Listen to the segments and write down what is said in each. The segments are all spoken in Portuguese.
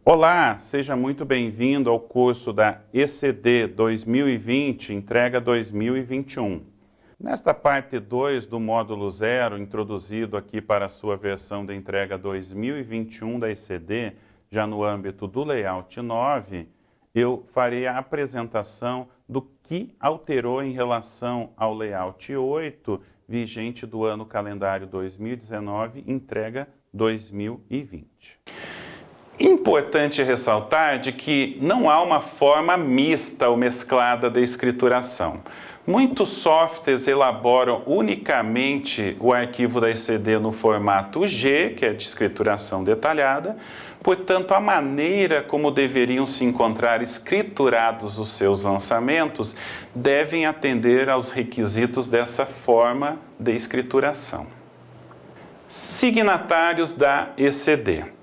Olá, seja muito bem-vindo ao curso da ECD 2020, entrega 2021. Nesta parte 2 do módulo 0, introduzido aqui para a sua versão da entrega 2021 da ECD, já no âmbito do Layout 9, eu farei a apresentação do que alterou em relação ao Layout 8, vigente do ano calendário 2019, entrega 2020. Importante ressaltar de que não há uma forma mista ou mesclada de escrituração. Muitos softwares elaboram unicamente o arquivo da ECD no formato G, que é de escrituração detalhada, portanto, a maneira como deveriam se encontrar escriturados os seus lançamentos devem atender aos requisitos dessa forma de escrituração. Signatários da ECD.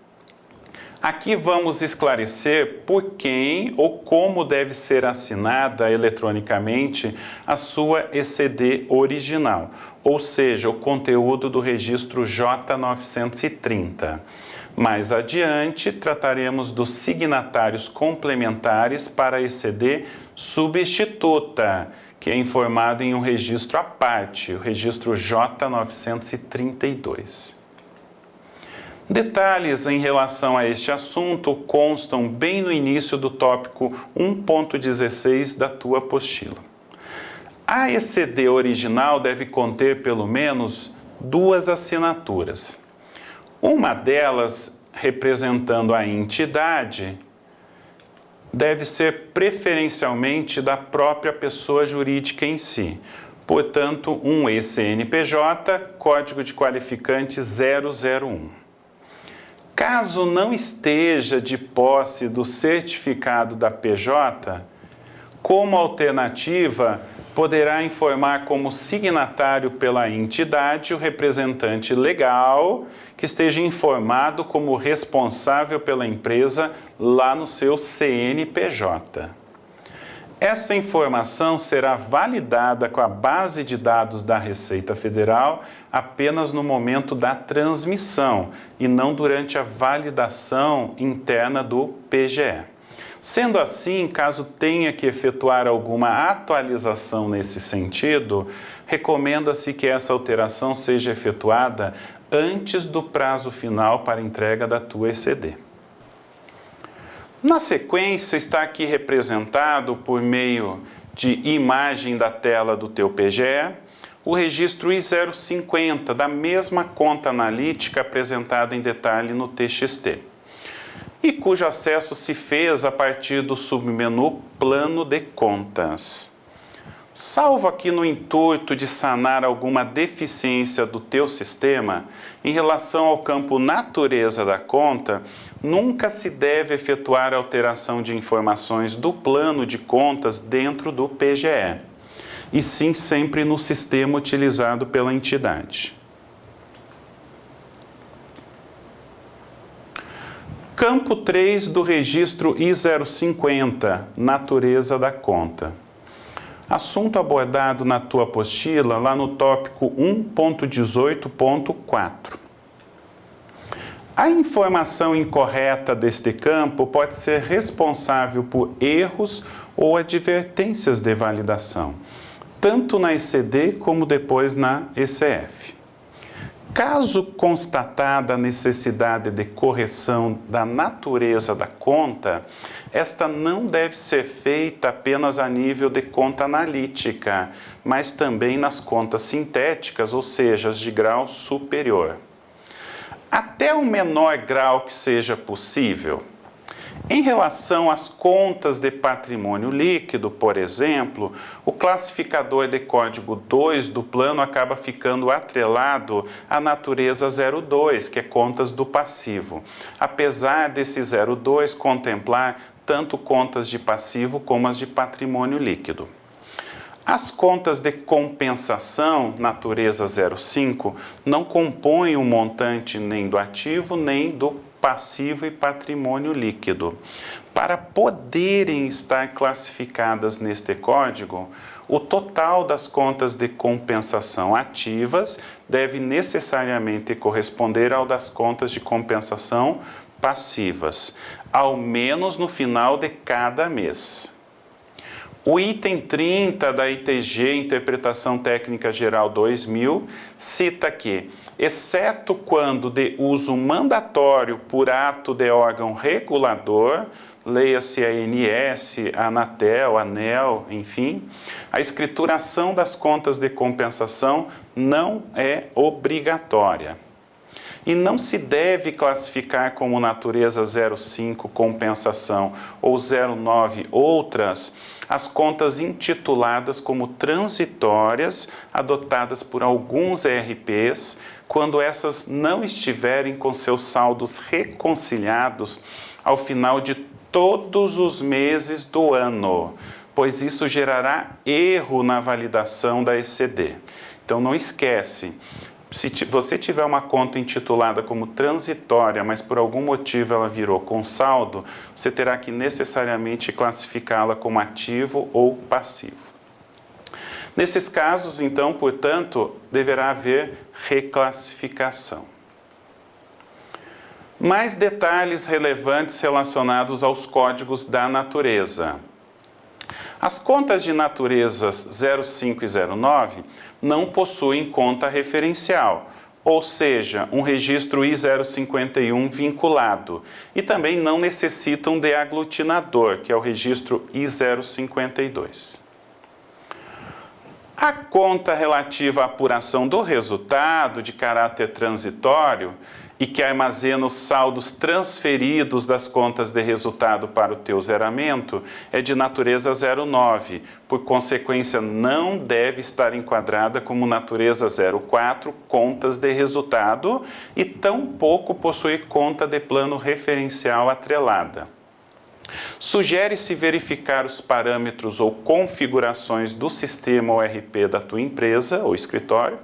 Aqui vamos esclarecer por quem ou como deve ser assinada eletronicamente a sua ECD original, ou seja, o conteúdo do registro J930. Mais adiante, trataremos dos signatários complementares para a ECD substituta, que é informado em um registro à parte, o registro J932. Detalhes em relação a este assunto constam bem no início do tópico 1.16 da tua apostila. A ECD original deve conter pelo menos duas assinaturas. Uma delas, representando a entidade, deve ser preferencialmente da própria pessoa jurídica em si. Portanto, um ECNPJ, código de qualificante 001. Caso não esteja de posse do certificado da PJ, como alternativa, poderá informar como signatário pela entidade o representante legal que esteja informado como responsável pela empresa lá no seu CNPJ. Essa informação será validada com a base de dados da Receita Federal apenas no momento da transmissão e não durante a validação interna do PGE. Sendo assim, caso tenha que efetuar alguma atualização nesse sentido, recomenda-se que essa alteração seja efetuada antes do prazo final para entrega da tua ECD. Na sequência, está aqui representado por meio de imagem da tela do teu PGE, o registro I050 da mesma conta analítica apresentada em detalhe no TXT, e cujo acesso se fez a partir do submenu Plano de Contas. Salvo aqui no intuito de sanar alguma deficiência do teu sistema, em relação ao campo natureza da conta, nunca se deve efetuar alteração de informações do plano de contas dentro do PGE, e sim sempre no sistema utilizado pela entidade. Campo 3 do registro I050, natureza da conta. Assunto abordado na tua apostila, lá no tópico 1.18.4. A informação incorreta deste campo pode ser responsável por erros ou advertências de validação, tanto na ECD como depois na ECF. Caso constatada a necessidade de correção da natureza da conta, esta não deve ser feita apenas a nível de conta analítica, mas também nas contas sintéticas, ou seja, as de grau superior. Até o menor grau que seja possível. Em relação às contas de patrimônio líquido, por exemplo, o classificador de código 2 do plano acaba ficando atrelado à natureza 02, que é contas do passivo, apesar desse 02 contemplar tanto contas de passivo como as de patrimônio líquido. As contas de compensação, natureza 05, não compõem o montante nem do ativo nem do passivo e patrimônio líquido. Para poderem estar classificadas neste código, o total das contas de compensação ativas deve necessariamente corresponder ao das contas de compensação passivas, ao menos no final de cada mês. O item 30 da ITG, Interpretação Técnica Geral 2000, cita que, exceto quando de uso mandatório por ato de órgão regulador, leia-se a ANS, a Anatel, a ANEEL, enfim, a escrituração das contas de compensação não é obrigatória. E não se deve classificar como natureza 05 compensação ou 09 outras as contas intituladas como transitórias adotadas por alguns ERPs quando essas não estiverem com seus saldos reconciliados ao final de todos os meses do ano, pois isso gerará erro na validação da ECD. Então não esquece. Se você tiver uma conta intitulada como transitória, mas por algum motivo ela virou com saldo, você terá que necessariamente classificá-la como ativo ou passivo. Nesses casos, então, portanto, deverá haver reclassificação. Mais detalhes relevantes relacionados aos códigos da natureza. As contas de naturezas 05 e 09 não possuem conta referencial, ou seja, um registro I051 vinculado, e também não necessitam de aglutinador, que é o registro I052. A conta relativa à apuração do resultado de caráter transitório e que armazena os saldos transferidos das contas de resultado para o teu zeramento é de natureza 09, por consequência não deve estar enquadrada como natureza 04, contas de resultado, e tampouco possuir conta de plano referencial atrelada. Sugere-se verificar os parâmetros ou configurações do sistema ORP da tua empresa ou escritório,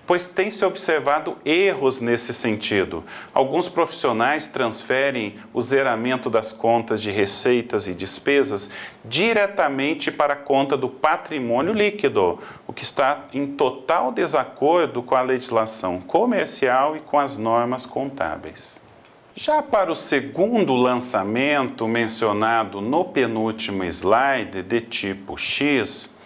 pois tem-se observado erros nesse sentido. Alguns profissionais transferem o zeramento das contas de receitas e despesas diretamente para a conta do patrimônio líquido, o que está em total desacordo com a legislação comercial e com as normas contábeis. Já para o segundo lançamento mencionado no penúltimo slide, de tipo X,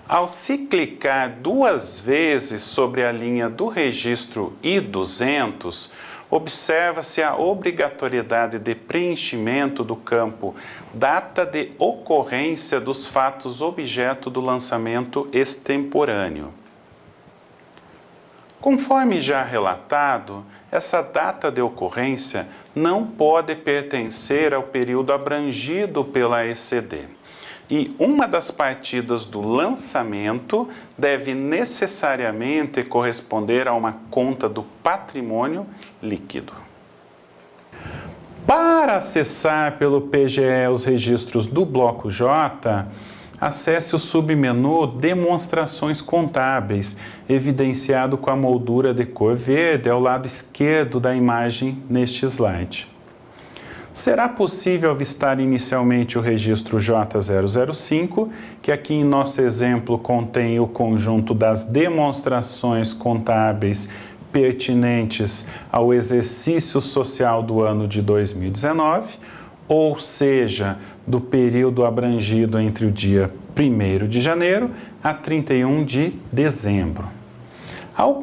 ao se clicar 2 vezes sobre a linha do registro I200, observa-se a obrigatoriedade de preenchimento do campo data de ocorrência dos fatos objeto do lançamento extemporâneo. Conforme já relatado, essa data de ocorrência não pode pertencer ao período abrangido pela ECD. E uma das partidas do lançamento deve necessariamente corresponder a uma conta do patrimônio líquido. Para acessar pelo PGE os registros do bloco J, acesse o submenu Demonstrações Contábeis, evidenciado com a moldura de cor verde ao lado esquerdo da imagem neste slide. Será possível avistar inicialmente o registro J005, que aqui em nosso exemplo contém o conjunto das demonstrações contábeis pertinentes ao exercício social do ano de 2019, ou seja, do período abrangido entre o dia 1º de janeiro a 31 de dezembro. Ao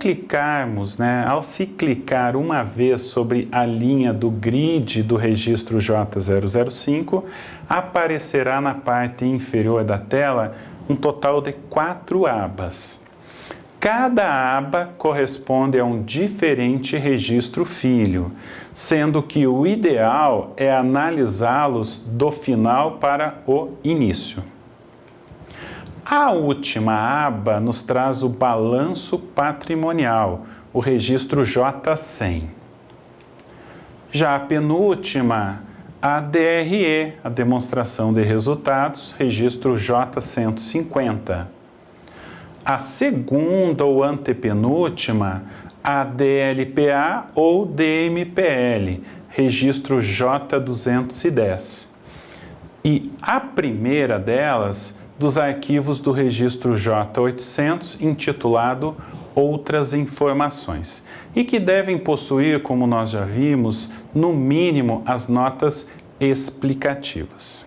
se clicar uma vez sobre a linha do grid do registro J005, aparecerá na parte inferior da tela um total de 4 abas. Cada aba corresponde a um diferente registro filho, sendo que o ideal é analisá-los do final para o início. A última aba nos traz o balanço patrimonial, o registro J100. Já a penúltima, a DRE, a demonstração de resultados, registro J150. A segunda ou antepenúltima, a DLPA ou DMPL, registro J210. E a primeira delas, dos arquivos do registro J800, intitulado outras informações e que devem possuir, como nós já vimos, no mínimo as notas explicativas.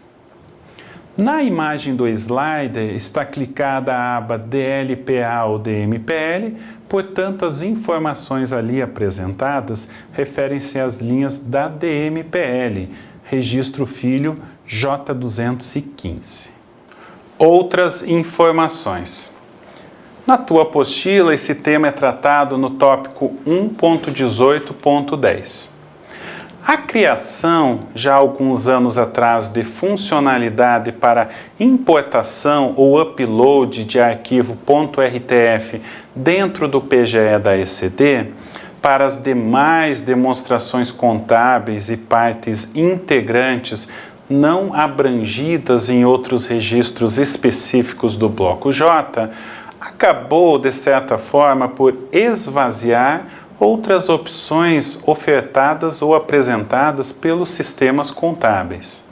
Na imagem do slide está clicada a aba DLPA ou DMPL, portanto as informações ali apresentadas referem-se às linhas da DMPL, registro filho J215. Outras informações. Na tua apostila, esse tema é tratado no tópico 1.18.10. A criação, já há alguns anos atrás, de funcionalidade para importação ou upload de arquivo .rtf dentro do PGE da ECD, para as demais demonstrações contábeis e partes integrantes não abrangidas em outros registros específicos do Bloco J, acabou, de certa forma, por esvaziar outras opções ofertadas ou apresentadas pelos sistemas contábeis.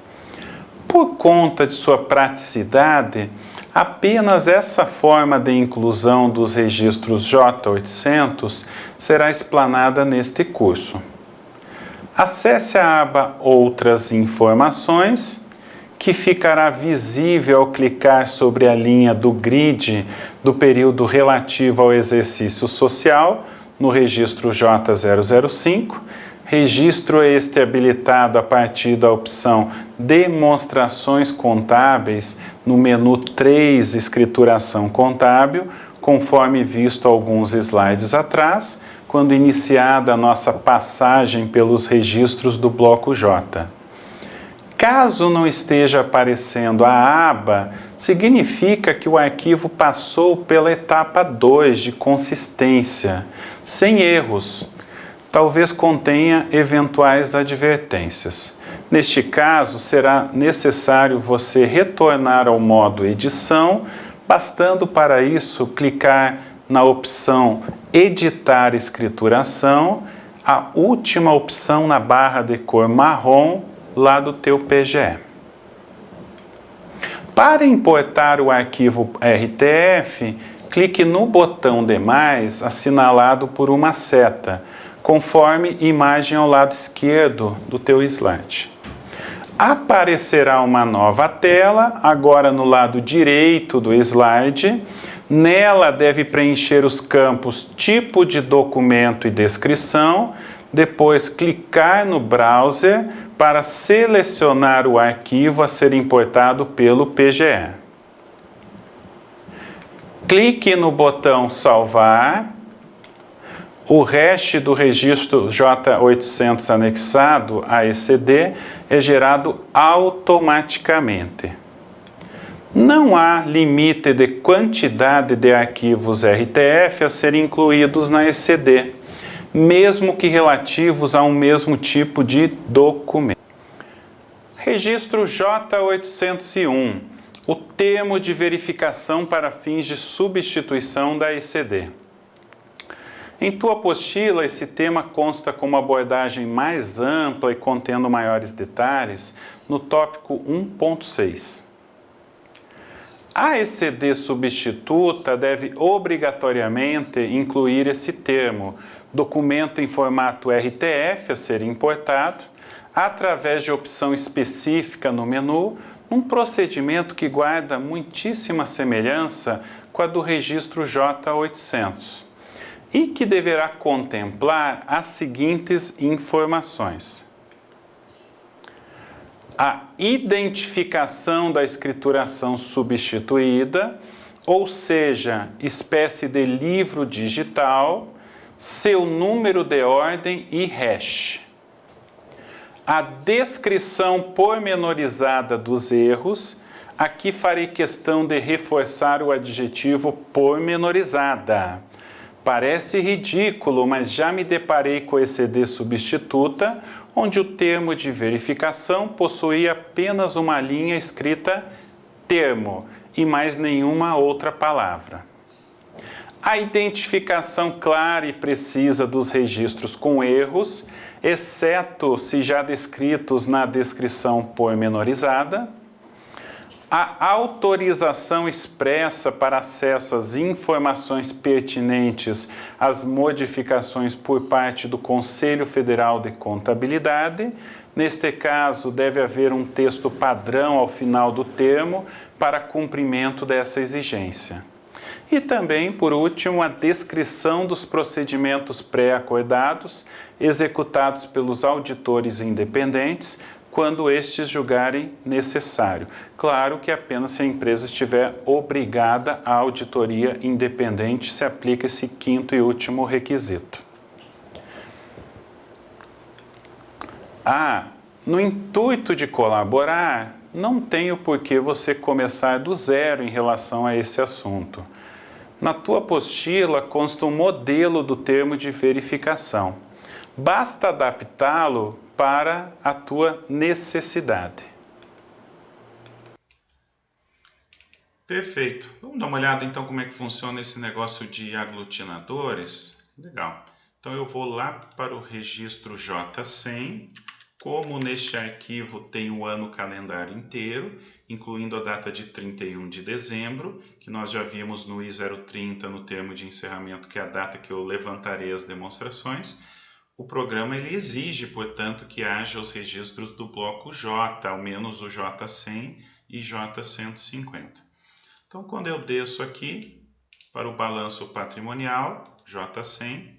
Por conta de sua praticidade, apenas essa forma de inclusão dos registros J800 será explanada neste curso. Acesse a aba Outras Informações, que ficará visível ao clicar sobre a linha do grid do período relativo ao exercício social, no registro J005, registro este habilitado a partir da opção Demonstrações Contábeis no menu 3 Escrituração Contábil, conforme visto alguns slides atrás, quando iniciada a nossa passagem pelos registros do Bloco J. Caso não esteja aparecendo a aba, significa que o arquivo passou pela etapa 2 de consistência, sem erros. Talvez contenha eventuais advertências. Neste caso, será necessário você retornar ao modo edição, bastando para isso clicar na opção Editar Escrituração, a última opção na barra de cor marrom, lá do teu PGE. Para importar o arquivo RTF, clique no botão Demais, assinalado por uma seta, conforme imagem ao lado esquerdo do teu slide. Aparecerá uma nova tela, agora no lado direito do slide. Nela deve preencher os campos Tipo de Documento e Descrição, depois clicar no browser para selecionar o arquivo a ser importado pelo PGE. Clique no botão Salvar. O hash do registro J800 anexado à ECD é gerado automaticamente. Não há limite de quantidade de arquivos RTF a serem incluídos na ECD, mesmo que relativos a um mesmo tipo de documento. Registro J801, o termo de verificação para fins de substituição da ECD. Em tua apostila, esse tema consta com uma abordagem mais ampla e contendo maiores detalhes no tópico 1.6. A ECD substituta deve obrigatoriamente incluir esse termo, documento em formato RTF a ser importado, através de opção específica no menu, um procedimento que guarda muitíssima semelhança com a do registro J800 e que deverá contemplar as seguintes informações: a identificação da escrituração substituída, ou seja, espécie de livro digital, seu número de ordem e hash. A descrição pormenorizada dos erros, aqui farei questão de reforçar o adjetivo pormenorizada. Parece ridículo, mas já me deparei com a ECD substituta, onde o termo de verificação possuía apenas uma linha escrita termo e mais nenhuma outra palavra. A identificação clara e precisa dos registros com erros, exceto se já descritos na descrição pormenorizada. A autorização expressa para acesso às informações pertinentes às modificações por parte do Conselho Federal de Contabilidade. Neste caso, deve haver um texto padrão ao final do termo para cumprimento dessa exigência. E também, por último, a descrição dos procedimentos pré-acordados executados pelos auditores independentes, quando estes julgarem necessário. Claro que apenas se a empresa estiver obrigada à auditoria independente, se aplica esse quinto e último requisito. No intuito de colaborar, não tenho por que você começar do zero em relação a esse assunto. Na tua apostila consta um modelo do termo de verificação. Basta adaptá-lo para a tua necessidade. Perfeito. Vamos dar uma olhada então como é que funciona esse negócio de aglutinadores. Legal. Então eu vou lá para o registro J100. Como neste arquivo tem o ano calendário inteiro, incluindo a data de 31 de dezembro, que nós já vimos no I030 no termo de encerramento, que é a data que eu levantarei as demonstrações, o programa ele exige, portanto, que haja os registros do bloco J, ao menos o J100 e J150. Então, quando eu desço aqui para o balanço patrimonial, J100,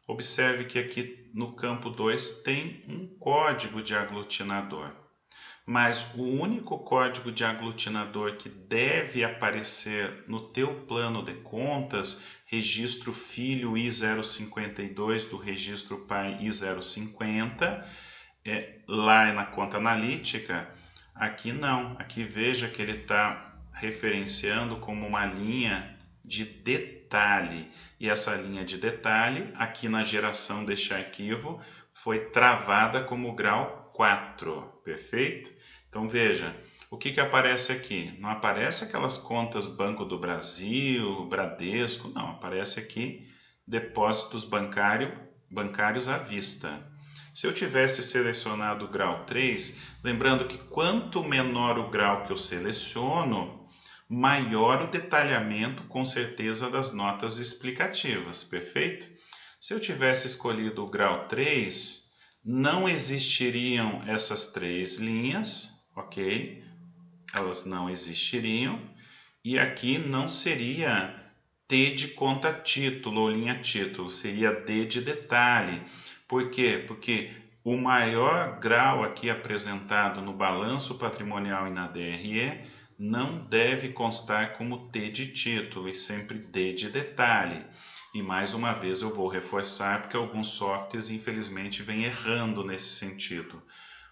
observe que aqui no campo 2 tem um código de aglutinador. Mas o único código de aglutinador que deve aparecer no teu plano de contas, registro filho I052 do registro pai I050, lá na conta analítica, aqui não. Aqui veja que ele está referenciando como uma linha de detalhe. E essa linha de detalhe, aqui na geração deste arquivo, foi travada como grau 4. Perfeito? Então veja, o que aparece aqui? Não aparece aquelas contas Banco do Brasil, Bradesco, não. Aparece aqui depósitos bancários à vista. Se eu tivesse selecionado o grau 3, lembrando que quanto menor o grau que eu seleciono, maior o detalhamento, com certeza, das notas explicativas, perfeito? Se eu tivesse escolhido o grau 3, não existiriam essas 3 linhas, ok? Elas não existiriam. E aqui não seria T de conta título ou linha título, seria D de detalhe. Por quê? Porque o maior grau aqui apresentado no balanço patrimonial e na DRE não deve constar como T de título e sempre D de detalhe. E mais uma vez eu vou reforçar porque alguns softwares infelizmente vêm errando nesse sentido.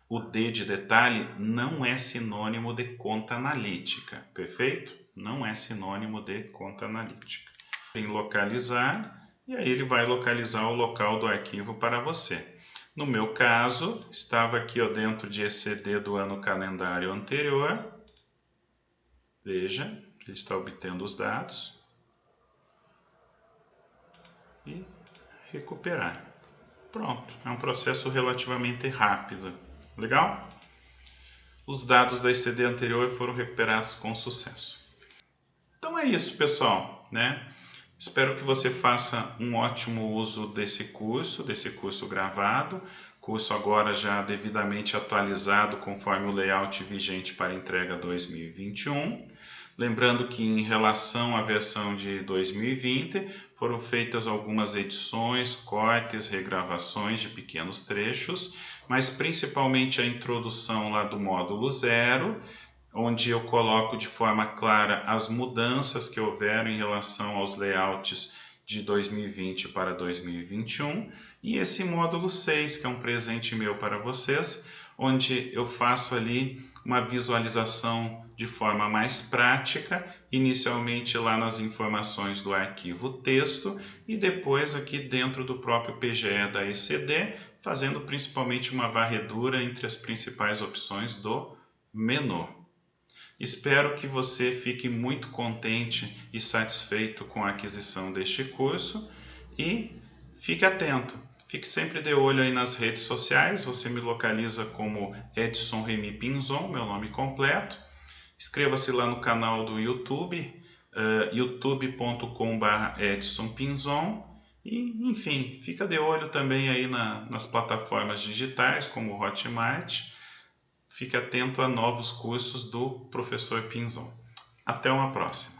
O D de detalhe não é sinônimo de conta analítica, perfeito? Não é sinônimo de conta analítica. Tem localizar e aí ele vai localizar o local do arquivo para você. No meu caso, estava aqui dentro de ECD do ano calendário anterior. Veja, ele está obtendo os dados e recuperar. Pronto, é um processo relativamente rápido. Legal? Os dados da ECD anterior foram recuperados com sucesso. Então é isso, pessoal, né? Espero que você faça um ótimo uso desse curso gravado. Curso agora já devidamente atualizado conforme o layout vigente para entrega 2021. Lembrando que em relação à versão de 2020 foram feitas algumas edições, cortes, regravações de pequenos trechos, mas principalmente a introdução lá do módulo 0, onde eu coloco de forma clara as mudanças que houveram em relação aos layouts de 2020 para 2021, e esse módulo 6, que é um presente meu para vocês, onde eu faço ali uma visualização de forma mais prática, inicialmente lá nas informações do arquivo texto e depois aqui dentro do próprio PGE da ECD, fazendo principalmente uma varredura entre as principais opções do menu. Espero que você fique muito contente e satisfeito com a aquisição deste curso e fique atento. Fique sempre de olho aí nas redes sociais, você me localiza como Edson Remy Pinzon, meu nome completo. Inscreva-se lá no canal do YouTube, youtube.com/Edson Pinzon. E, enfim, fica de olho também aí nas plataformas digitais, como o Hotmart. Fique atento a novos cursos do professor Pinzon. Até uma próxima.